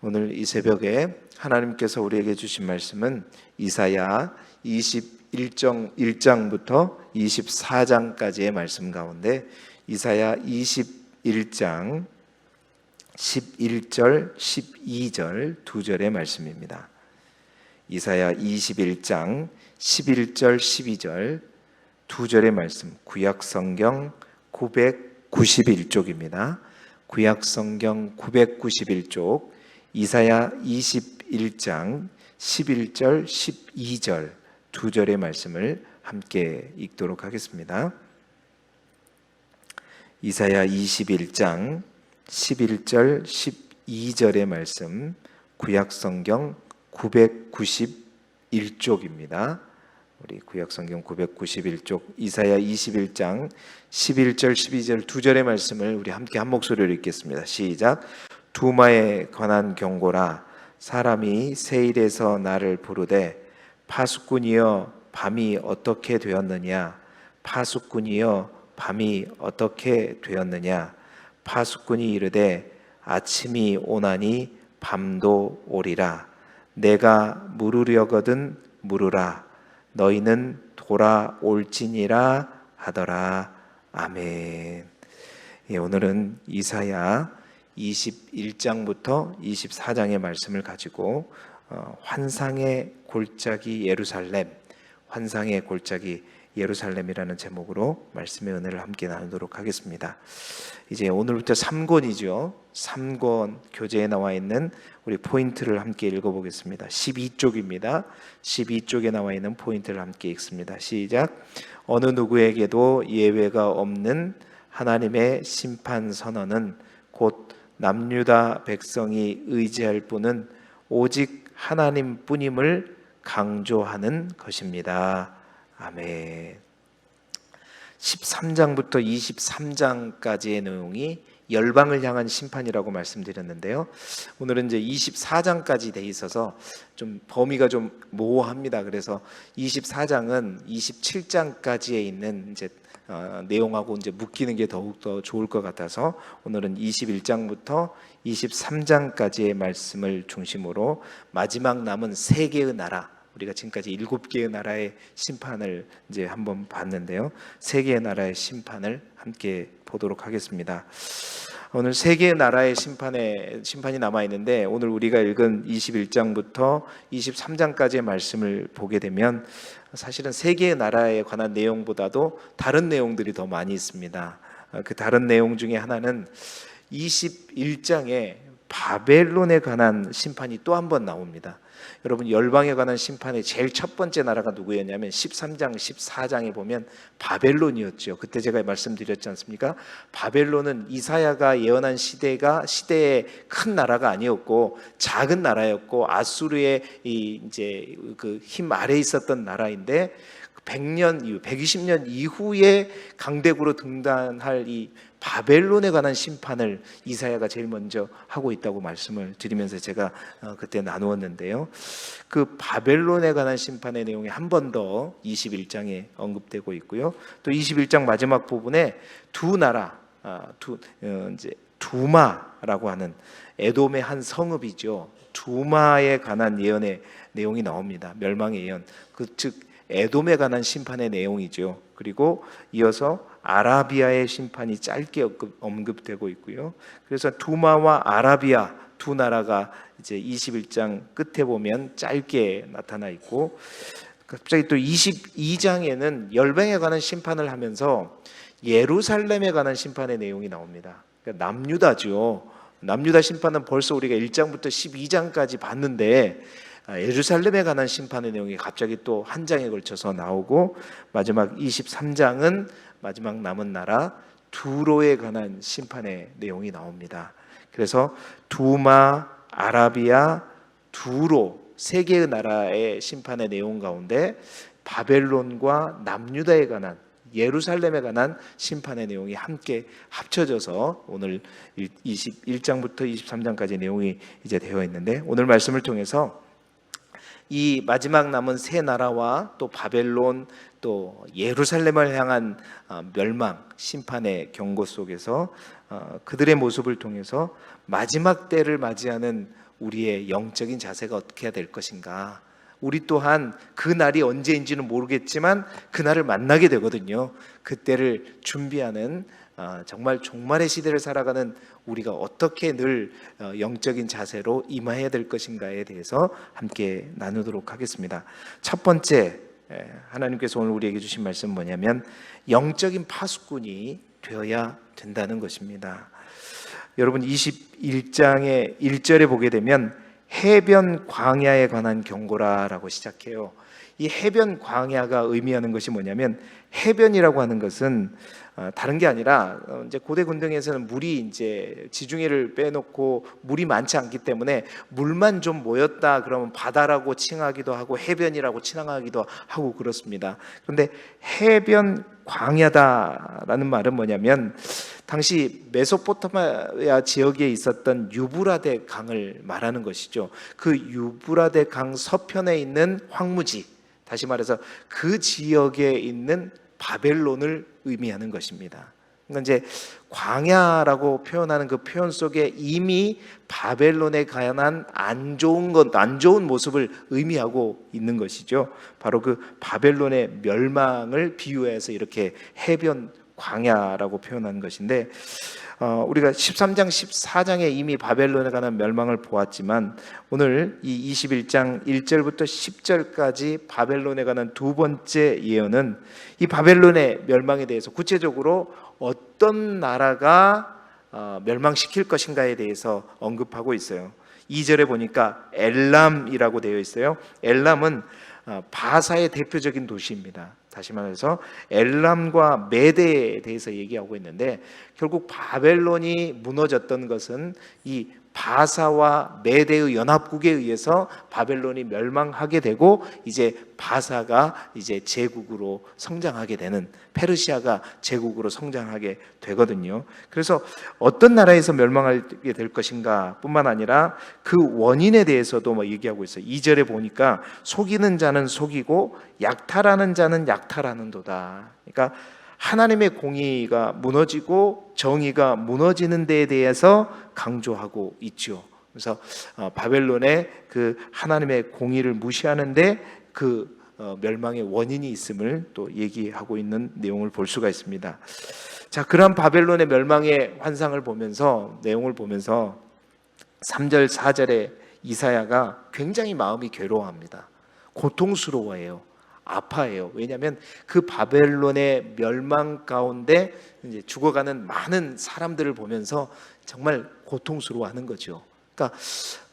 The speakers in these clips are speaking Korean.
오늘 이 새벽에 하나님께서 우리에게 주신 말씀은 이사야 21장부터 24장까지의 말씀 가운데 이사야 21장 11절, 12절 두 절의 말씀입니다. 이사야 21장 11절, 12절 두 절의 말씀, 구약성경 991쪽입니다. 구약성경 991쪽 이사야 21장 11절, 12절 두 절의 말씀을 함께 읽도록 하겠습니다. 이사야 21장 11절, 12절의 말씀, 구약성경 991쪽입니다. 우리 구약성경 991쪽 이사야 21장 11절, 12절 두 절의 말씀을 우리 함께 한 목소리로 읽겠습니다. 시작. 두마에 관한 경고라. 사람이 세일에서 나를 부르되 파수꾼이여 밤이 어떻게 되었느냐. 파수꾼이여 밤이 어떻게 되었느냐. 파수꾼이 이르되 아침이 오나니 밤도 오리라. 내가 물으려거든 물으라. 너희는 돌아올지니라 하더라. 아멘. 오늘은 이사야 21장부터 24장의 말씀을 가지고 환상의 골짜기 예루살렘, 환상의 골짜기 예루살렘이라는 제목으로 말씀의 은혜를 함께 나누도록 하겠습니다. 이제 오늘부터 3권이죠. 3권 교재에 나와 있는 우리 포인트를 함께 읽어보겠습니다. 12쪽입니다. 12쪽에 나와 있는 포인트를 함께 읽습니다. 시작. 어느 누구에게도 예외가 없는 하나님의 심판 선언은 곧 남유다 백성이 의지할 분은 오직 하나님뿐임을 강조하는 것입니다. 아멘. 13장부터 23장까지의 내용이 열방을 향한 심판이라고 말씀드렸는데요. 오늘은 이제 24장까지 돼 있어서 좀 범위가 좀 모호합니다. 그래서 24장은 27장까지에 있는 이제 내용하고 이제 묶이는 게 더욱더 좋을 것 같아서 오늘은 21장부터 23장까지의 말씀을 중심으로 마지막 남은 세 개의 나라, 우리가 지금까지 7개의 나라의 심판을 이제 한번 봤는데요. 세 개의 나라의 심판을 함께 보도록 하겠습니다. 오늘 세 개의 나라의 심판이 남아 있는데 오늘 우리가 읽은 21장부터 23장까지의 말씀을 보게 되면 사실은 세 개의 나라에 관한 내용보다도 다른 내용들이 더 많이 있습니다. 그 다른 내용 중에 하나는 21장에 바벨론에 관한 심판이 또 한 번 나옵니다. 여러분, 열방에 관한 심판의 제일 첫 번째 나라가 누구였냐면 13장, 14장에 보면 바벨론이었죠. 그때 제가 말씀드렸지 않습니까? 바벨론은 이사야가 예언한 시대의 큰 나라가 아니었고 작은 나라였고 아수르의 이제 그 힘 아래에 있었던 나라인데 100년 이후, 120년 이후에 강대국으로 등단할 이 바벨론에 관한 심판을 이사야가 제일 먼저 하고 있다고 말씀을 드리면서 제가 그때 나누었는데요. 그 바벨론에 관한 심판의 내용이 한 번 더 21장에 언급되고 있고요. 또 21장 마지막 부분에 두 나라, 이제 두마라고 하는 에돔의 한 성읍이죠. 두마에 관한 예언의 내용이 나옵니다. 멸망의 예언, 즉 에돔에 관한 심판의 내용이죠. 그리고 이어서 아라비아의 심판이 짧게 언급되고 있고요. 그래서 두마와 아라비아 두 나라가 이제 21장 끝에 보면 짧게 나타나 있고, 갑자기 또 22장에는 열방에 관한 심판을 하면서 예루살렘에 관한 심판의 내용이 나옵니다. 그러니까 남유다죠. 남유다 심판은 벌써 우리가 1장부터 12장까지 봤는데 예루살렘에 관한 심판의 내용이 갑자기 또 한 장에 걸쳐서 나오고, 마지막 23장은 마지막 남은 나라 두로에 관한 심판의 내용이 나옵니다. 그래서 두마, 아라비아, 두로 세 개의 나라의 심판의 내용 가운데 바벨론과 남유다에 관한, 예루살렘에 관한 심판의 내용이 함께 합쳐져서 오늘 21장부터 23장까지 내용이 이제 되어 있는데, 오늘 말씀을 통해서 이 마지막 남은 세 나라와 또 바벨론 또 예루살렘을 향한 멸망 심판의 경고 속에서 그들의 모습을 통해서 마지막 때를 맞이하는 우리의 영적인 자세가 어떻게 해야 될 것인가. 우리 또한 그 날이 언제인지는 모르겠지만 그 날을 만나게 되거든요. 그때를 준비하는 정말 종말의 시대를 살아가는 우리가 어떻게 늘 영적인 자세로 임해야 될 것인가에 대해서 함께 나누도록 하겠습니다. 첫 번째, 하나님께서 오늘 우리에게 주신 말씀은 뭐냐면 영적인 파수꾼이 되어야 된다는 것입니다. 여러분 21장의 1절에 보게 되면 해변 광야에 관한 경고라라고 시작해요. 이 해변 광야가 의미하는 것이 뭐냐면 해변이라고 하는 것은 다른 게 아니라 이제 고대 군등에서는 물이 이제 지중해를 빼놓고 물이 많지 않기 때문에 물만 좀 모였다 그러면 바다라고 칭하기도 하고 해변이라고 칭하기도 하고 그렇습니다. 그런데 해변 광야다라는 말은 뭐냐면 당시 메소포타미아 지역에 있었던 유브라데 강을 말하는 것이죠. 그 유브라데 강 서편에 있는 황무지, 다시 말해서 그 지역에 있는 바벨론을 의미하는 것입니다. 그러니까 이제 광야라고 표현하는 그 표현 속에 이미 바벨론에 관한 안 좋은 모습을 의미하고 있는 것이죠. 바로 그 바벨론의 멸망을 비유해서 이렇게 해변 광야라고 표현하는 것인데, 우리가 13장 14장에 이미 바벨론에 관한 멸망을 보았지만 오늘 이 21장 1절부터 10절까지 바벨론에 관한 두 번째 예언은 이 바벨론의 멸망에 대해서 구체적으로 어떤 나라가 멸망시킬 것인가에 대해서 언급하고 있어요. 2절에 보니까 엘람이라고 되어 있어요. 엘람은 바사의 대표적인 도시입니다. 다시 말해서 엘람과 메대에 대해서 얘기하고 있는데, 결국 바벨론이 무너졌던 것은 이 바사와 메대의 연합국에 의해서 바벨론이 멸망하게 되고 이제 바사가 이제 제국으로 성장하게 되는, 페르시아가 제국으로 성장하게 되거든요. 그래서 어떤 나라에서 멸망하게 될 것인가 뿐만 아니라 그 원인에 대해서도 뭐 얘기하고 있어요. 2절에 보니까 속이는 자는 속이고 약탈하는 자는 약탈하는도다. 그러니까 하나님의 공의가 무너지고 정의가 무너지는 데에 대해서 강조하고 있죠. 그래서 바벨론의 그 하나님의 공의를 무시하는데 그 멸망의 원인이 있음을 또 얘기하고 있는 내용을 볼 수가 있습니다. 자, 그런 바벨론의 멸망의 환상을 보면서, 내용을 보면서 3절 4절에 이사야가 굉장히 마음이 괴로워합니다. 고통스러워해요. 아파해요. 왜냐하면 그 바벨론의 멸망 가운데 이제 죽어가는 많은 사람들을 보면서 정말 고통스러워하는 거죠. 그러니까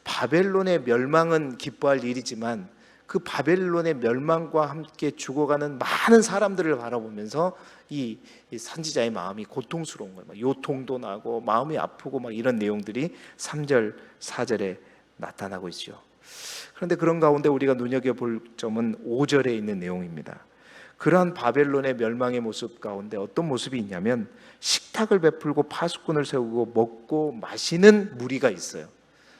바벨론의 멸망은 기뻐할 일이지만 그 바벨론의 멸망과 함께 죽어가는 많은 사람들을 바라보면서 이 선지자의 마음이 고통스러운 거예요. 막 요통도 나고 마음이 아프고 막 이런 내용들이 3절 4절에 나타나고 있죠. 그런데 그런 가운데 우리가 눈여겨볼 점은 5절에 있는 내용입니다. 그러한 바벨론의 멸망의 모습 가운데 어떤 모습이 있냐면 식탁을 베풀고 파수꾼을 세우고 먹고 마시는 무리가 있어요.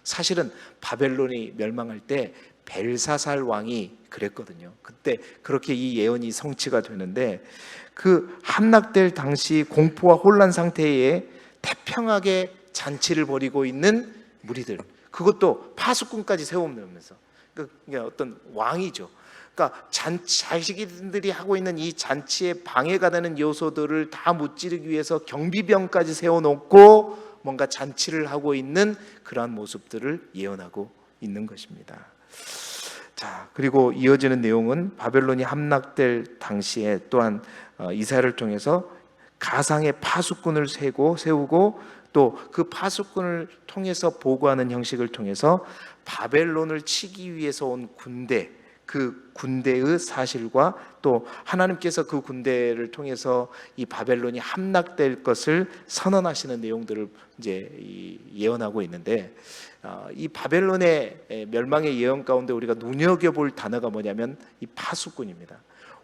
사실은 바벨론이 멸망할 때 벨사살 왕이 그랬거든요. 그때 그렇게 이 예언이 성취가 되는데, 그 함락될 당시 공포와 혼란 상태에 태평하게 잔치를 벌이고 있는 무리들, 그것도 파수꾼까지 세우면서, 그러니까 어떤 왕이죠. 그러니까 자식들이 하고 있는 이 잔치에 방해가 되는 요소들을 다 무찌르기 위해서 경비병까지 세워놓고 뭔가 잔치를 하고 있는 그러한 모습들을 예언하고 있는 것입니다. 자, 그리고 이어지는 내용은 바벨론이 함락될 당시에 또한 이사야를 통해서 가상의 파수꾼을 세우고 또 그 파수꾼을 통해서 보고하는 형식을 통해서 바벨론을 치기 위해서 온 군대, 그 군대의 사실과 또 하나님께서 그 군대를 통해서 이 바벨론이 함락될 것을 선언하시는 내용들을 이제 예언하고 있는데, 이 바벨론의 멸망의 예언 가운데 우리가 눈여겨볼 단어가 뭐냐면 이 파수꾼입니다.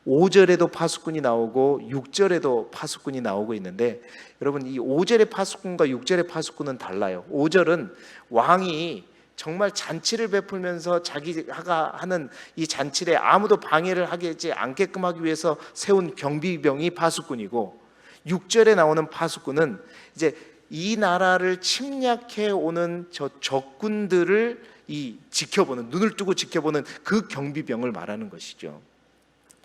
5절에도 파수꾼이 나오고 6절에도 파수꾼이 나오고 있는데, 여러분 이 5절의 파수꾼과 6절의 파수꾼은 달라요. 5절은 왕이 정말 잔치를 베풀면서 자기가 하는 이 잔치에 아무도 방해를 하지 않게끔 하기 위해서 세운 경비병이 파수꾼이고, 6절에 나오는 파수꾼은 이제 이 나라를 침략해 오는 저 적군들을 지켜보는, 눈을 뜨고 지켜보는 그 경비병을 말하는 것이죠.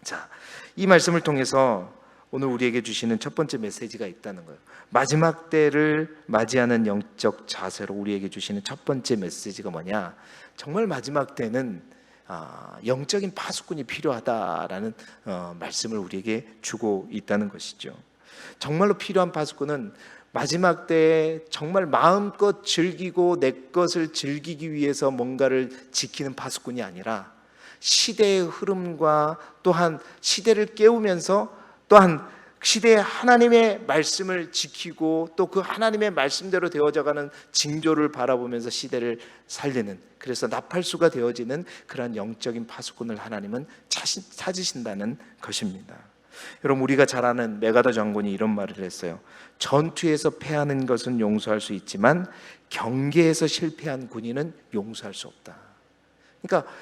자, 이 말씀을 통해서 오늘 우리에게 주시는 첫 번째 메시지가 있다는 거예요. 마지막 때를 맞이하는 영적 자세로 우리에게 주시는 첫 번째 메시지가 뭐냐? 정말 마지막 때는 영적인 파수꾼이 필요하다라는 말씀을 우리에게 주고 있다는 것이죠. 정말로 필요한 파수꾼은 마지막 때에 정말 마음껏 즐기고 내 것을 즐기기 위해서 뭔가를 지키는 파수꾼이 아니라 시대의 흐름과 또한 시대를 깨우면서 또한 시대의 하나님의 말씀을 지키고 또 그 하나님의 말씀대로 되어져가는 징조를 바라보면서 시대를 살리는, 그래서 나팔수가 되어지는 그러한 영적인 파수꾼을 하나님은 찾으신다는 것입니다. 여러분, 우리가 잘 아는 메가더 장군이 이런 말을 했어요. 전투에서 패하는 것은 용서할 수 있지만 경계에서 실패한 군인은 용서할 수 없다. 그러니까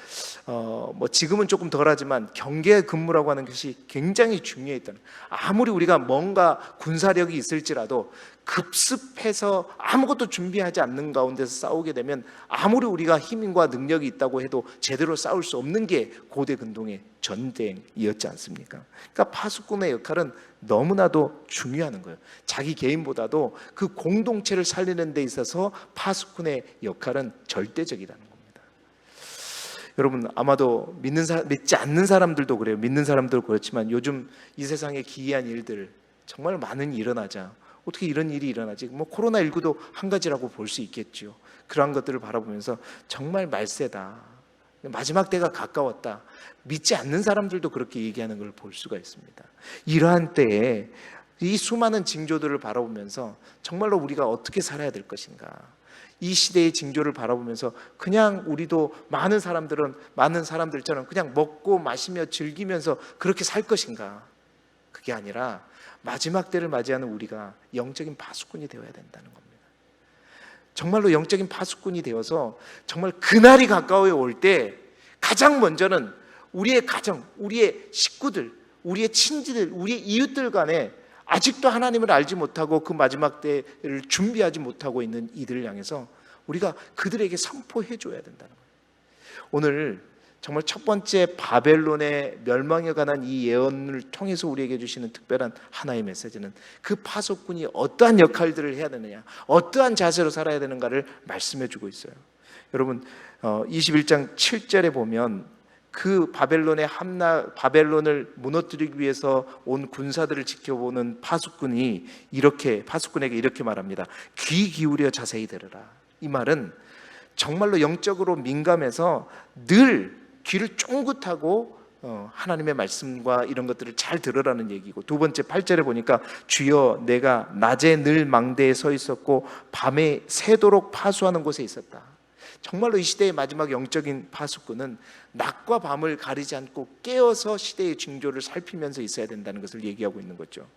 지금은 조금 덜하지만 경계 근무라고 하는 것이 굉장히 중요했다는, 아무리 우리가 뭔가 군사력이 있을지라도 급습해서 아무것도 준비하지 않는 가운데서 싸우게 되면 아무리 우리가 힘과 능력이 있다고 해도 제대로 싸울 수 없는 게 고대 근동의 전쟁이었지 않습니까? 그러니까 파수꾼의 역할은 너무나도 중요한 거예요. 자기 개인보다도 그 공동체를 살리는 데 있어서 파수꾼의 역할은 절대적이라는 거예요. 여러분, 아마도 믿지 않는 사람들도 그래요. 믿는 사람들도 그렇지만 요즘 이 세상에 기이한 일들 정말 많은 일어나자. 어떻게 이런 일이 일어나지? 코로나19도 한 가지라고 볼 수 있겠죠. 그러한 것들을 바라보면서 정말 말세다, 마지막 때가 가까웠다, 믿지 않는 사람들도 그렇게 얘기하는 걸 볼 수가 있습니다. 이러한 때에 이 수많은 징조들을 바라보면서 정말로 우리가 어떻게 살아야 될 것인가, 이 시대의 징조를 바라보면서 그냥 우리도 많은 사람들처럼 그냥 먹고 마시며 즐기면서 그렇게 살 것인가? 그게 아니라 마지막 때를 맞이하는 우리가 영적인 파수꾼이 되어야 된다는 겁니다. 정말로 영적인 파수꾼이 되어서 정말 그날이 가까워 올 때 가장 먼저는 우리의 가정, 우리의 식구들, 우리의 친지들, 우리의 이웃들 간에 아직도 하나님을 알지 못하고 그 마지막 때를 준비하지 못하고 있는 이들을 향해서 우리가 그들에게 선포해 줘야 된다는 거예요. 오늘 정말 첫 번째 바벨론의 멸망에 관한 이 예언을 통해서 우리에게 주시는 특별한 하나의 메시지는 그 파수꾼이 어떠한 역할들을 해야 되느냐, 어떠한 자세로 살아야 되는가를 말씀해 주고 있어요. 여러분, 21장 7절에 보면 그 바벨론을 무너뜨리기 위해서 온 군사들을 지켜보는 파수꾼에게 이렇게 말합니다. 귀 기울여 자세히 들으라. 이 말은 정말로 영적으로 민감해서 늘 귀를 쫑긋하고 하나님의 말씀과 이런 것들을 잘 들으라는 얘기고, 두 번째 8절에 보니까 주여 내가 낮에 늘 망대에 서 있었고 밤에 새도록 파수하는 곳에 있었다. 정말로 이 시대의 마지막 영적인 파수꾼은 낮과 밤을 가리지 않고 깨어서 시대의 징조를 살피면서 있어야 된다는 것을 얘기하고 있는 거죠.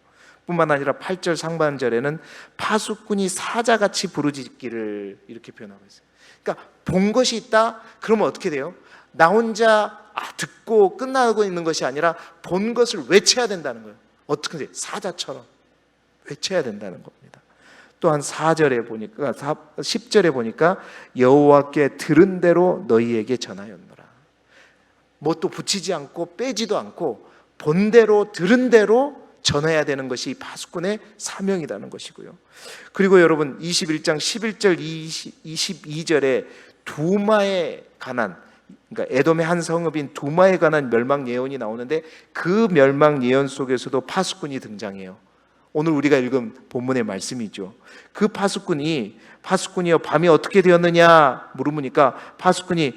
뿐만 아니라 8절 상반절에는 파수꾼이 사자같이 부르짖기를 이렇게 표현하고 있어요. 그러니까 본 것이 있다? 그러면 어떻게 돼요? 나 혼자 듣고 끝나고 있는 것이 아니라 본 것을 외쳐야 된다는 거예요. 어떻게 돼요? 사자처럼 외쳐야 된다는 겁니다. 또한 4절에 보니까 10절에 보니까 여호와께 들은 대로 너희에게 전하였노라. 뭐 또 붙이지 않고 빼지도 않고 본대로 들은 대로 전해야 되는 것이 파수꾼의 사명이라는 것이고요. 그리고 여러분 21장 11절 22절에 두마에 관한, 그러니까 에돔의 한 성읍인 두마에 관한 멸망 예언이 나오는데 그 멸망 예언 속에서도 파수꾼이 등장해요. 오늘 우리가 읽은 본문의 말씀이죠. 그 파수꾼이요 밤이 어떻게 되었느냐 물으니까 파수꾼이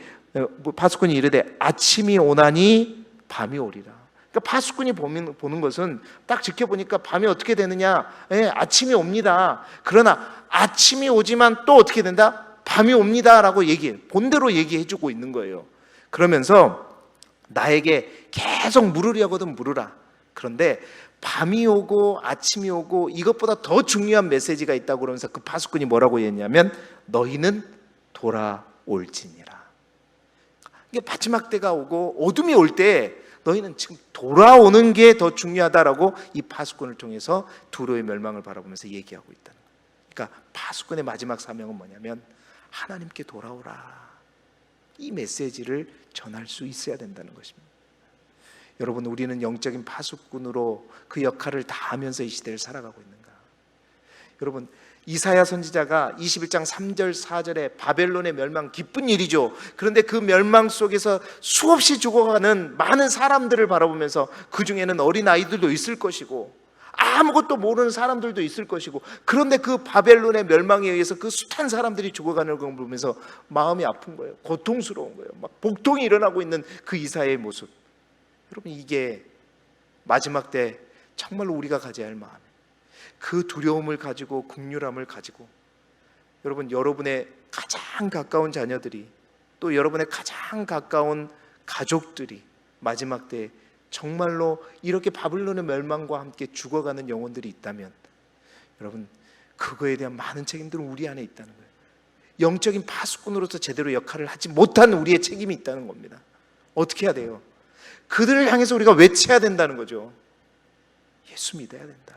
이르되 아침이 오나니 밤이 오리라. 그러니까 파수꾼이 보는 것은 딱 지켜보니까 밤이 어떻게 되느냐, 아침이 옵니다. 그러나 아침이 오지만 또 어떻게 된다? 밤이 옵니다라고 본대로 얘기해주고 있는 거예요. 그러면서 나에게 계속 물으려거든 물으라. 그런데 밤이 오고 아침이 오고 이것보다 더 중요한 메시지가 있다고 그러면서 그 파수꾼이 뭐라고 했냐면 너희는 돌아올지니라. 이게 마지막 때가 오고 어둠이 올 때 너희는 지금 돌아오는 게 더 중요하다라고 이 파수꾼을 통해서 두로의 멸망을 바라보면서 얘기하고 있다는 거예요. 그러니까 파수꾼의 마지막 사명은 뭐냐면 하나님께 돌아오라, 이 메시지를 전할 수 있어야 된다는 것입니다. 여러분, 우리는 영적인 파수꾼으로 그 역할을 다하면서 이 시대를 살아가고 있는가? 여러분, 이사야 선지자가 21장 3절 4절에 바벨론의 멸망 기쁜 일이죠. 그런데 그 멸망 속에서 수없이 죽어가는 많은 사람들을 바라보면서 그 중에는 어린 아이들도 있을 것이고 아무것도 모르는 사람들도 있을 것이고, 그런데 그 바벨론의 멸망에 의해서 그 숱한 사람들이 죽어가는 걸 보면서 마음이 아픈 거예요. 고통스러운 거예요. 막 복통이 일어나고 있는 그 이사야의 모습. 여러분, 이게 마지막 때 정말로 우리가 가져야 할 마음, 그 두려움을 가지고 긍휼함을 가지고 여러분, 여러분의 가장 가까운 자녀들이 또 여러분의 가장 가까운 가족들이 마지막 때 정말로 이렇게 바벨론의 멸망과 함께 죽어가는 영혼들이 있다면 여러분, 그거에 대한 많은 책임들은 우리 안에 있다는 거예요. 영적인 파수꾼으로서 제대로 역할을 하지 못한 우리의 책임이 있다는 겁니다. 어떻게 해야 돼요? 그들을 향해서 우리가 외쳐야 된다는 거죠. 예수 믿어야 된다.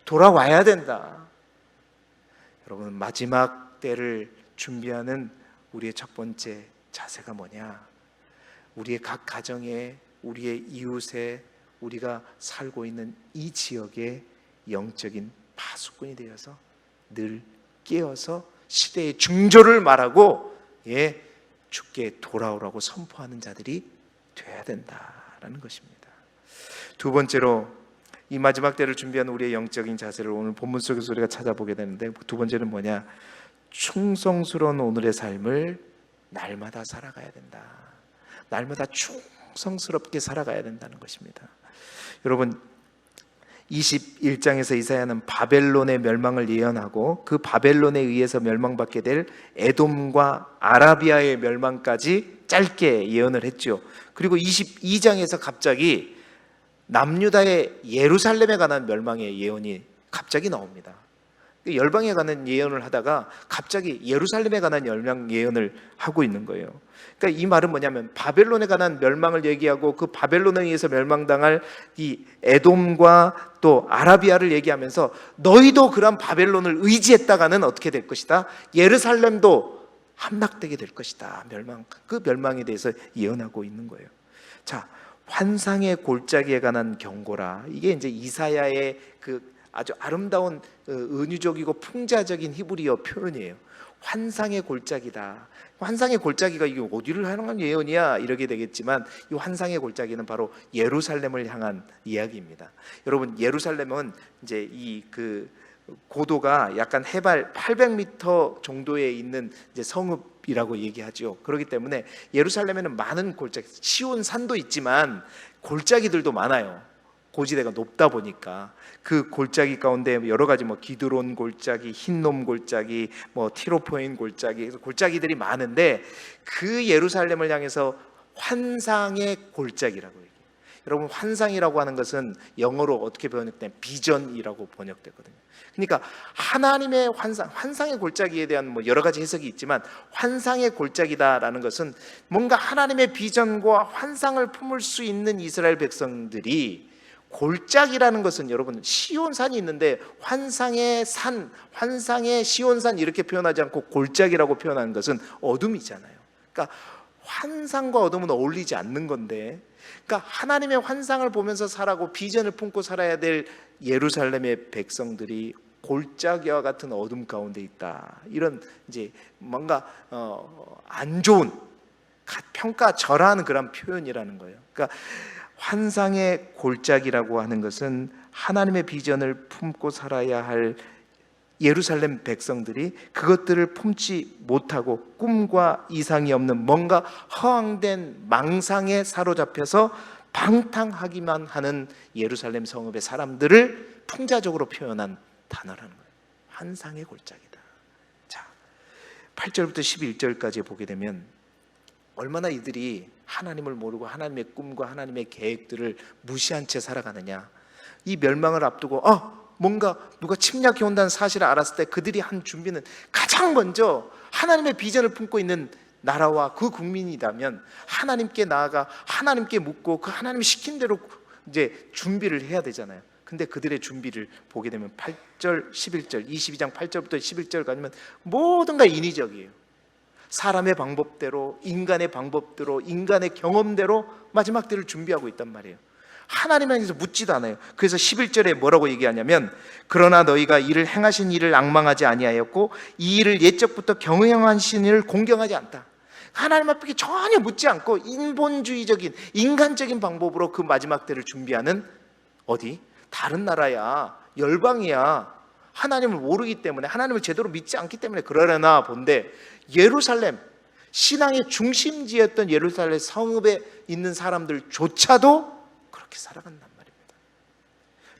돌아와야 된다. 여러분, 마지막 때를 준비하는 우리의 첫 번째 자세가 뭐냐? 우리의 각 가정에, 우리의 이웃에, 우리가 살고 있는 이 지역의 영적인 파수꾼이 되어서 늘 깨어서 시대의 중조를 말하고 주께 돌아오라고 선포하는 자들이 돼야 된다라는 것입니다. 두 번째로, 이 마지막 때를 준비하는 우리의 영적인 자세를 오늘 본문 속에서 우리가 찾아보게 되는데, 두 번째는 뭐냐? 충성스러운 오늘의 삶을 날마다 살아가야 된다. 날마다 충성스럽게 살아가야 된다는 것입니다. 여러분, 21장에서 이사야는 바벨론의 멸망을 예언하고 그 바벨론에 의해서 멸망받게 될 에돔과 아라비아의 멸망까지 짧게 예언을 했죠. 그리고 22장에서 갑자기 남유다의 예루살렘에 관한 멸망의 예언이 갑자기 나옵니다. 열방에 관한 예언을 하다가 갑자기 예루살렘에 관한 멸망 예언을 하고 있는 거예요. 그러니까 이 말은 뭐냐면 바벨론에 관한 멸망을 얘기하고 그 바벨론에 의해서 멸망당할 이 에돔과 또 아라비아를 얘기하면서 너희도 그런 바벨론을 의지했다가는 어떻게 될 것이다? 예루살렘도 함락되게 될 것이다. 그 멸망에 대해서 예언하고 있는 거예요. 자, 환상의 골짜기에 관한 경고라. 이게 이제 이사야의 그 아주 아름다운 은유적이고 풍자적인 히브리어 표현이에요. 환상의 골짜기다. 환상의 골짜기가 이게 어디를 향한 예언이야? 이러게 되겠지만 이 환상의 골짜기는 바로 예루살렘을 향한 이야기입니다. 여러분, 예루살렘은 이제 이 그 고도가 약간 해발 800m 정도에 있는 이제 성읍이라고 얘기하죠. 그렇기 때문에 예루살렘에는 많은 골짜기, 시온 산도 있지만 골짜기들도 많아요. 고지대가 높다 보니까 그 골짜기 가운데 여러 가지 기드론 골짜기, 흰놈 골짜기, 티로포인 골짜기, 그래서 골짜기들이 많은데 그 예루살렘을 향해서 환상의 골짜기라고 얘기해요. 여러분, 환상이라고 하는 것은 영어로 어떻게 번역되면 비전이라고 번역되거든요. 그러니까 하나님의 환상의 골짜기에 대한 여러 가지 해석이 있지만 환상의 골짜기다라는 것은 뭔가 하나님의 비전과 환상을 품을 수 있는 이스라엘 백성들이, 골짜기라는 것은 여러분 시온산이 있는데 환상의 산, 환상의 시온산 이렇게 표현하지 않고 골짜기라고 표현하는 것은 어둠이잖아요. 그러니까 환상과 어둠은 어울리지 않는 건데, 그러니까 하나님의 환상을 보면서 살아고 비전을 품고 살아야 될 예루살렘의 백성들이 골짜기와 같은 어둠 가운데 있다. 이런 이제 뭔가 안 좋은 평가절하하는 그런 표현이라는 거예요. 그러니까 환상의 골짜기라고 하는 것은 하나님의 비전을 품고 살아야 할 예루살렘 백성들이 그것들을 품지 못하고 꿈과 이상이 없는 뭔가 허황된 망상에 사로잡혀서 방탕하기만 하는 예루살렘 성읍의 사람들을 풍자적으로 표현한 단어라는 거예요. 환상의 골짜기다. 자, 8절부터 11절까지 보게 되면 얼마나 이들이 하나님을 모르고 하나님의 꿈과 하나님의 계획들을 무시한 채 살아가느냐. 이 멸망을 앞두고 뭔가 누가 침략해 온다는 사실을 알았을 때 그들이 한 준비는 가장 먼저 하나님의 비전을 품고 있는 나라와 그 국민이라면 하나님께 나아가 하나님께 묻고 그 하나님이 시킨 대로 이제 준비를 해야 되잖아요. 근데 그들의 준비를 보게 되면 8절, 11절, 22장 8절부터 11절까지면 모든 가 인위적이에요. 사람의 방법대로, 인간의 방법대로, 인간의 경험대로 마지막 때를 준비하고 있단 말이에요. 하나님에 대해서 묻지도 않아요. 그래서 11절에 뭐라고 얘기하냐면, 그러나 너희가 이를 행하신 일을 앙망하지 아니하였고 이 일을 옛적부터 경영하신 일을 공경하지 않다. 하나님 앞에 전혀 묻지 않고 인본주의적인, 인간적인 방법으로 그 마지막 때를 준비하는, 어디? 다른 나라야, 열방이야. 하나님을 모르기 때문에, 하나님을 제대로 믿지 않기 때문에 그러려나 본데, 예루살렘, 신앙의 중심지였던 예루살렘 성읍에 있는 사람들조차도 그렇게 살아간단 말입니다.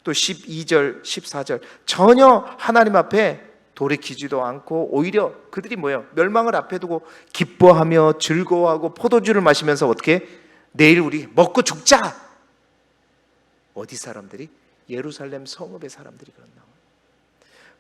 또 12절, 14절 전혀 하나님 앞에 돌이키지도 않고 오히려 그들이 뭐예요? 멸망을 앞에 두고 기뻐하며 즐거워하고 포도주를 마시면서 어떻게? 내일 우리 먹고 죽자. 어디 사람들이? 예루살렘 성읍의 사람들이 그런 나와요.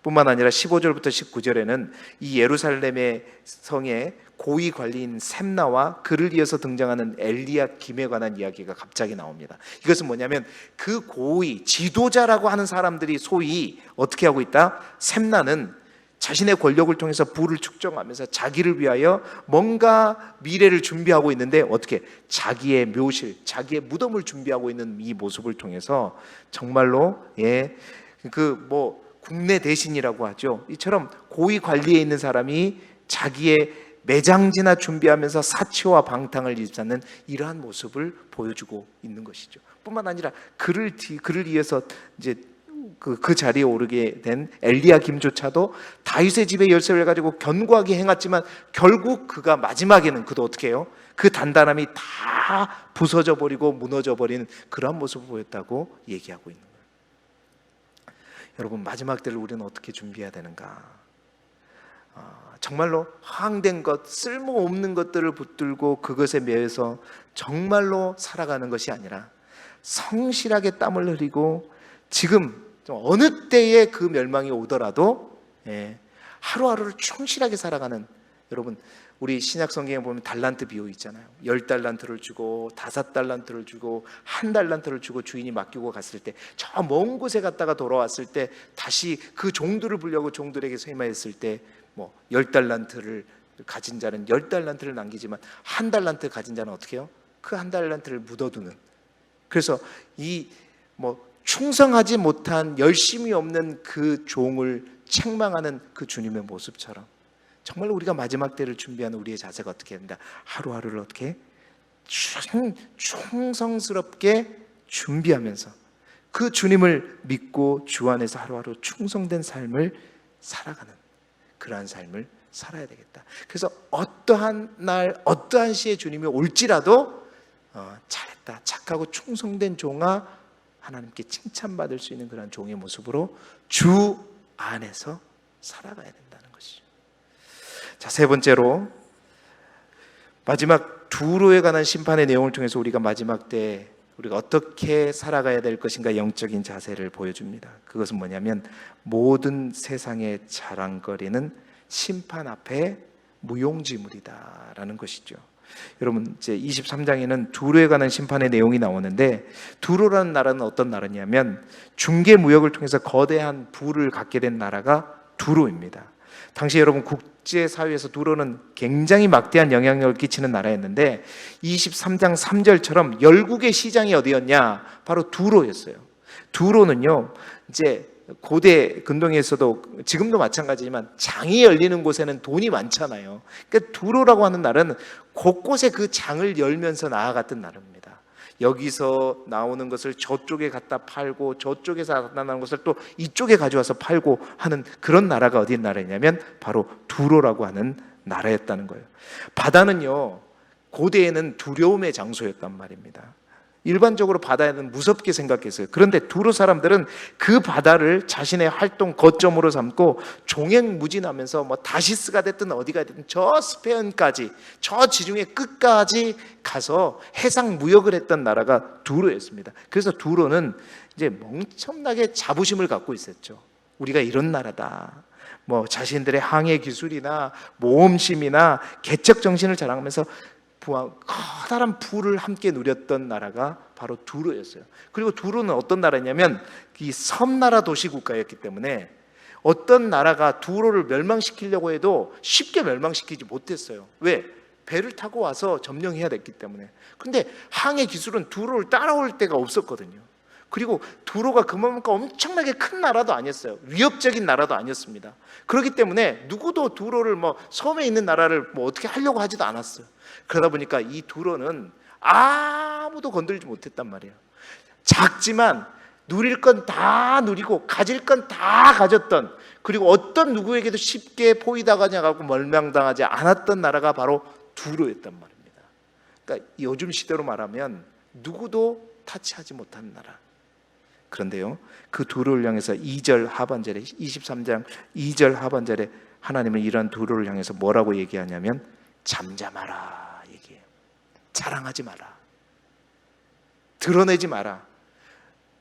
뿐만 아니라 15절부터 19절에는 이 예루살렘의 성의 고위 관리인 셈나와 그를 이어서 등장하는 엘리야김에 관한 이야기가 갑자기 나옵니다. 이것은 뭐냐면 그 고위 지도자라고 하는 사람들이 소위 어떻게 하고 있다? 셈나는 자신의 권력을 통해서 부를 축적하면서 자기를 위하여 뭔가 미래를 준비하고 있는데, 어떻게? 자기의 묘실, 자기의 무덤을 준비하고 있는 이 모습을 통해서 정말로 국내 대신이라고 하죠. 이처럼 고위 관리에 있는 사람이 자기의 매장지나 준비하면서 사치와 방탕을 일삼는 이러한 모습을 보여주고 있는 것이죠. 뿐만 아니라 그를 이어서 이제 그 자리에 오르게 된 엘리야김조차도 다윗의 집에 열쇠를 가지고 견고하게 행했지만 결국 그가 마지막에는 그도 어떻게 해요? 그 단단함이 다 부서져 버리고 무너져 버리는 그러한 모습을 보였다고 얘기하고 있는 거예요. 여러분, 마지막 때를 우리는 어떻게 준비해야 되는가? 정말로 허황된 것, 쓸모없는 것들을 붙들고 그것에 매여서 정말로 살아가는 것이 아니라 성실하게 땀을 흘리고 지금 어느 때에 그 멸망이 오더라도 하루하루를 충실하게 살아가는, 여러분 우리 신약 성경에 보면 달란트 비유 있잖아요. 10달란트를 주고 5달란트를 주고 1달란트를 주고 주인이 맡기고 갔을 때, 저 먼 곳에 갔다가 돌아왔을 때 다시 그 종들을 불려고 종들에게 세마했을 때 10달란트를 가진 자는 10달란트를 남기지만 1달란트 가진 자는 어떻게 해요? 그 1달란트를 묻어두는. 그래서 충성하지 못한, 열심이 없는 그 종을 책망하는 그 주님의 모습처럼 정말 우리가 마지막 때를 준비하는 우리의 자세가 어떻게 된다? 하루하루를 어떻게 충성스럽게 준비하면서 그 주님을 믿고 주 안에서 하루하루 충성된 삶을 살아가는 그러한 삶을 살아야 되겠다. 그래서 어떠한 날, 어떠한 시에 주님이 올지라도 잘했다, 착하고 충성된 종아, 하나님께 칭찬받을 수 있는 그런 종의 모습으로 주 안에서 살아가야 된다는 것이죠. 자, 세 번째로 마지막 두로에 관한 심판의 내용을 통해서 우리가 마지막 때 우리가 어떻게 살아가야 될 것인가, 영적인 자세를 보여줍니다. 그것은 뭐냐면 모든 세상의 자랑거리는 심판 앞에 무용지물이다라는 것이죠. 여러분, 이제 23장에는 두로에 관한 심판의 내용이 나오는데, 두로라는 나라는 어떤 나라냐면 중개 무역을 통해서 거대한 부를 갖게 된 나라가 두로입니다. 당시 여러분 국제사회에서 두로는 굉장히 막대한 영향력을 끼치는 나라였는데, 23장 3절처럼 열국의 시장이 어디였냐? 바로 두로였어요. 두로는요, 이제 고대 근동에서도 지금도 마찬가지지만 장이 열리는 곳에는 돈이 많잖아요. 그러니까 두로라고 하는 나라는 곳곳에 그 장을 열면서 나아갔던 나라입니다. 여기서 나오는 것을 저쪽에 갖다 팔고 저쪽에서 나타나는 것을 또 이쪽에 가져와서 팔고 하는 그런 나라가 어디 나라냐면 바로 두로라고 하는 나라였다는 거예요. 바다는요, 고대에는 두려움의 장소였단 말입니다. 일반적으로 바다에는 무섭게 생각했어요. 그런데 두로 사람들은 그 바다를 자신의 활동 거점으로 삼고 종횡무진하면서 다시스가 됐든 어디가 됐든 저 스페인까지, 저 지중해 끝까지 가서 해상 무역을 했던 나라가 두로였습니다. 그래서 두로는 이제 멍청나게 자부심을 갖고 있었죠. 우리가 이런 나라다. 자신들의 항해 기술이나 모험심이나 개척 정신을 자랑하면서 커다란 부를 함께 누렸던 나라가 바로 두로였어요. 그리고 두로는 어떤 나라냐면 이 섬나라 도시국가였기 때문에 어떤 나라가 두로를 멸망시키려고 해도 쉽게 멸망시키지 못했어요. 왜? 배를 타고 와서 점령해야 됐기 때문에. 그런데 항해 기술은 두로를 따라올 데가 없었거든요. 그리고 두로가 그만큼 엄청나게 큰 나라도 아니었어요. 위협적인 나라도 아니었습니다. 그렇기 때문에 누구도 두로를 섬에 있는 나라를 어떻게 하려고 하지도 않았어요. 그러다 보니까 이 두로는 아무도 건들지 못했단 말이에요. 작지만 누릴 건 다 누리고 가질 건 다 가졌던, 그리고 어떤 누구에게도 쉽게 포위당하고 멸망당하지 않았던 나라가 바로 두로였단 말입니다. 그러니까 요즘 시대로 말하면 누구도 타치하지 못한 나라. 그런데요, 그 두로를 향해서 2절 하반절에 23장 2절 하반절에 하나님은 이러한 두로를 향해서 뭐라고 얘기하냐면 잠잠하라 얘기해요. 자랑하지 마라. 드러내지 마라.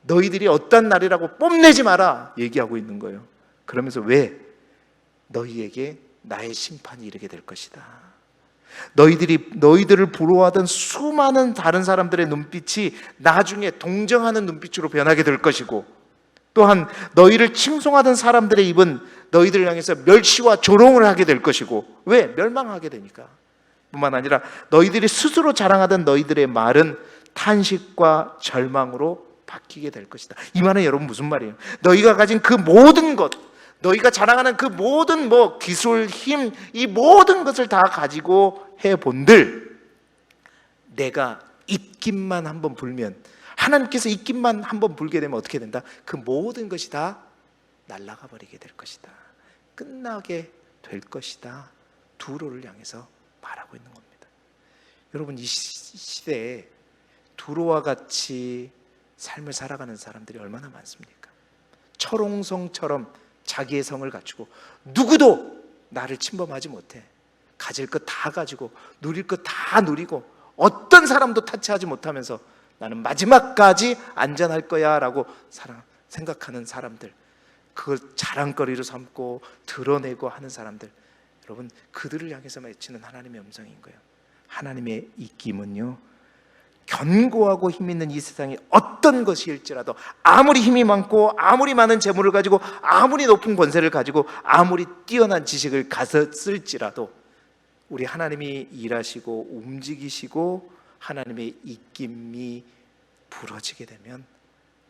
너희들이 어떤 날이라고 뽐내지 마라 얘기하고 있는 거예요. 그러면서 왜? 너희에게 나의 심판이 이르게 될 것이다. 너희들을 부러워하던 수많은 다른 사람들의 눈빛이 나중에 동정하는 눈빛으로 변하게 될 것이고, 또한 너희를 칭송하던 사람들의 입은 너희들을 향해서 멸시와 조롱을 하게 될 것이고, 왜? 멸망하게 되니까. 뿐만 아니라 너희들이 스스로 자랑하던 너희들의 말은 탄식과 절망으로 바뀌게 될 것이다. 이 말은 여러분 무슨 말이에요? 너희가 가진 그 모든 것, 너희가 자랑하는 그 모든 기술, 힘, 이 모든 것을 다 가지고 해본들 내가 입김만 한번 불면, 하나님께서 입김만 한번 불게 되면 어떻게 된다? 그 모든 것이 다 날아가 버리게 될 것이다. 끝나게 될 것이다. 두로를 향해서 말하고 있는 겁니다. 여러분, 이 시대에 두로와 같이 삶을 살아가는 사람들이 얼마나 많습니까? 철옹성처럼 자기의 성을 갖추고 누구도 나를 침범하지 못해. 가질 것 다 가지고 누릴 것 다 누리고 어떤 사람도 타치하지 못하면서 나는 마지막까지 안전할 거야 라고 생각하는 사람들, 그걸 자랑거리로 삼고 드러내고 하는 사람들, 여러분 그들을 향해서 외치는 하나님의 음성인 거예요. 하나님의 입김은요, 견고하고 힘 있는 이 세상에 어떤 것일지라도, 아무리 힘이 많고 아무리 많은 재물을 가지고 아무리 높은 권세를 가지고 아무리 뛰어난 지식을 가졌을지라도 우리 하나님이 일하시고 움직이시고 하나님의 입김이 부러지게 되면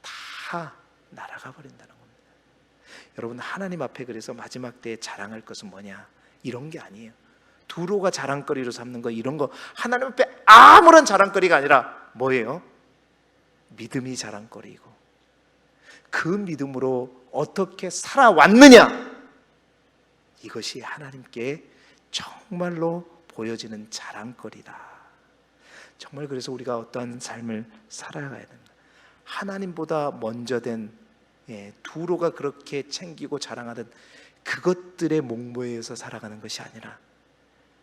다 날아가 버린다는 겁니다. 여러분, 하나님 앞에 그래서 마지막 때에 자랑할 것은 뭐냐? 이런 게 아니에요. 두로가 자랑거리로 삼는 거, 이런 거 하나님 앞에 아무런 자랑거리가 아니라 뭐예요? 믿음이 자랑거리고, 그 믿음으로 어떻게 살아왔느냐, 이것이 하나님께 정말로 보여지는 자랑거리다. 정말 그래서 우리가 어떠한 삶을 살아가야 됩니다. 하나님보다 먼저 된 두로가 그렇게 챙기고 자랑하던 그것들의 목모에서 살아가는 것이 아니라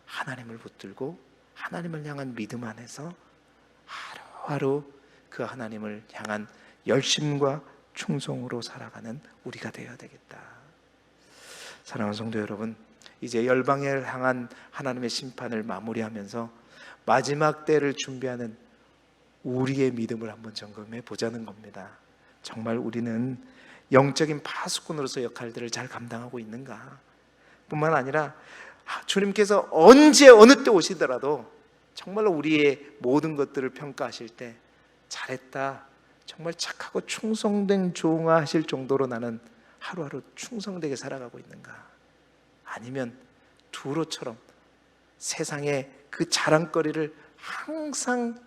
하나님을 붙들고 하나님을 향한 믿음 안에서 하루하루 그 하나님을 향한 열심과 충성으로 살아가는 우리가 되어야 되겠다. 사랑하는 성도 여러분, 이제 열방을 향한 하나님의 심판을 마무리하면서 마지막 때를 준비하는 우리의 믿음을 한번 점검해 보자는 겁니다. 정말 우리는 영적인 파수꾼으로서 역할들을 잘 감당하고 있는가? 뿐만 아니라 주님께서 언제 어느 때 오시더라도 정말로 우리의 모든 것들을 평가하실 때 잘했다, 정말 착하고 충성된 종아 하실 정도로 나는 하루하루 충성되게 살아가고 있는가? 아니면 두로처럼 세상의 그 자랑거리를 항상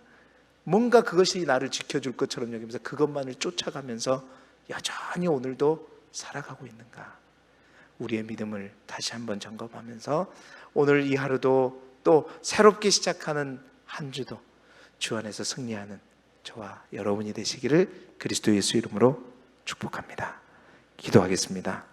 뭔가 그것이 나를 지켜줄 것처럼 여기면서 그것만을 쫓아가면서 여전히 오늘도 살아가고 있는가? 우리의 믿음을 다시 한번 점검하면서 오늘 이 하루도 또 새롭게 시작하는 한 주도 주 안에서 승리하는 저와 여러분이 되시기를 그리스도 예수 이름으로 축복합니다. 기도하겠습니다.